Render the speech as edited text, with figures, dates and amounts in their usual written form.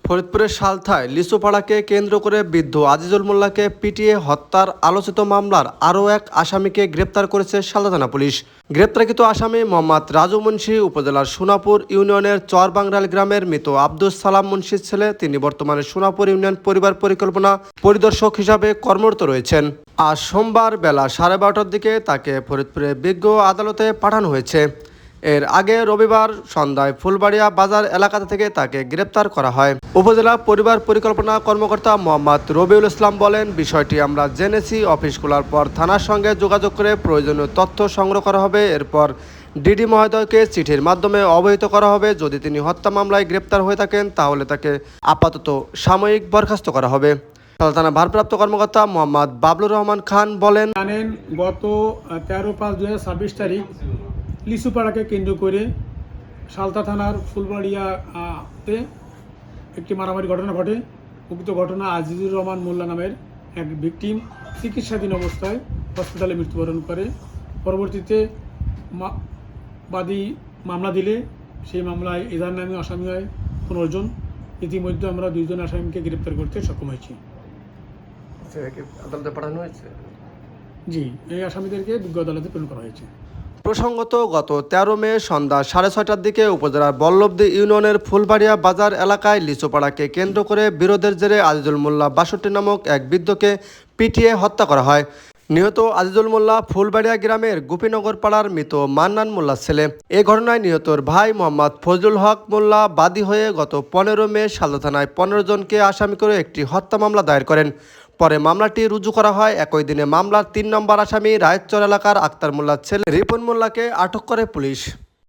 ফরিদপুরের সালথায় লিচুপাড়াকে কেন্দ্র করে বৃদ্ধ আজিজুল মোল্লাকে পিটিয়ে হত্যার আলোচিত মামলার আরও এক আসামিকে গ্রেপ্তার করেছে সালথা থানা পুলিশ। গ্রেপ্তারকৃত আসামি মোহাম্মদ রাজু মুন্সি উপজেলার সোনাপুর ইউনিয়নের চরবাংরাল গ্রামের মৃত আব্দুস সালাম মুন্সির ছেলে। তিনি বর্তমানে সোনাপুর ইউনিয়ন পরিবার পরিকল্পনা পরিদর্শক হিসাবে কর্মরত রয়েছেন। আজ সোমবার বেলা 12:30টার দিকে তাকে ফরিদপুরের বিজ্ঞ আদালতে পাঠানো হয়েছে। এর আগে রবিবার সন্ধ্যায় ফুলবাড়িয়া বাজার এলাকা থেকে তাকে গ্রেপ্তার করা হয়। উপজেলা পরিবার পরিকল্পনা কর্মকর্তা মোহাম্মদ রবিউল ইসলাম বলেন, বিষয়টি আমরা জেনেছি। অফিস খোলার পর থানার সঙ্গে যোগাযোগ করে প্রয়োজনীয় তথ্য সংগ্রহ করা হবে। এরপর ডিডি মহোদয়কে চিঠির মাধ্যমে অবহিত করা হবে। যদি তিনি হত্যা মামলায় গ্রেপ্তার হয়ে থাকেন তাহলে তাকে আপাতত সাময়িক বরখাস্ত করা হবে। থানা ভারপ্রাপ্ত কর্মকর্তা মোহাম্মদ বাবলুর রহমান খান বলেন, জানেন গত 13/5/2026 তারিখ লিচুপাড়াকে কেন্দ্র করে সালথা থানার ফুলবাড়িয়াতে একটি মারামারি ঘটনা ঘটে। উক্ত ঘটনা আজিজুর রহমান মোল্লা নামের এক ভিকটিম চিকিৎসাধীন অবস্থায় হসপিটালে মৃত্যুবরণ করে। পরবর্তীতে বাদী মামলা দিলে সেই মামলায় এজাহার নামে আসামি হয় 15 জন। ইতিমধ্যে আমরা 2 জন আসামিকে গ্রেপ্তার করতে সক্ষম হয়েছি। আদালতে পাঠানো হয়েছে। জি, এই আসামিদেরকে বিজ্ঞ আদালতে প্রেরণ করা হয়েছে। প্রসঙ্গত, গত 13 মে সন্ধ্যা 6:30টার দিকে উপজেলার বল্লভদী ইউনিয়নের ফুলবাড়িয়া বাজার এলাকায় লিচুপাড়াকে কেন্দ্র করে বিরোধের জেরে আজিজুল মোল্লা 62 নামক এক বৃদ্ধকে পিটিয়ে হত্যা করা হয়। নিহত আজিজুল মোল্লা ফুলবাড়িয়া গ্রামের গোপীনগর পাড়ার মৃত মান্নান মোল্লার ছেলে। এ ঘটনায় নিহতর ভাই মোহাম্মদ ফজলুল হক মোল্লা বাদী হয়ে গত 15 মে সালথা থানায় 15 জনকে আসামি করে একটি হত্যা মামলা দায়ের করেন। পরে মামলাটি রুজু করা হয়। একই দিনে মামলার 3 নম্বর আসামি রায়তচর এলাকার আক্তার মোল্লার ছেলে রিপন মোল্লাকে আটক করে পুলিশ।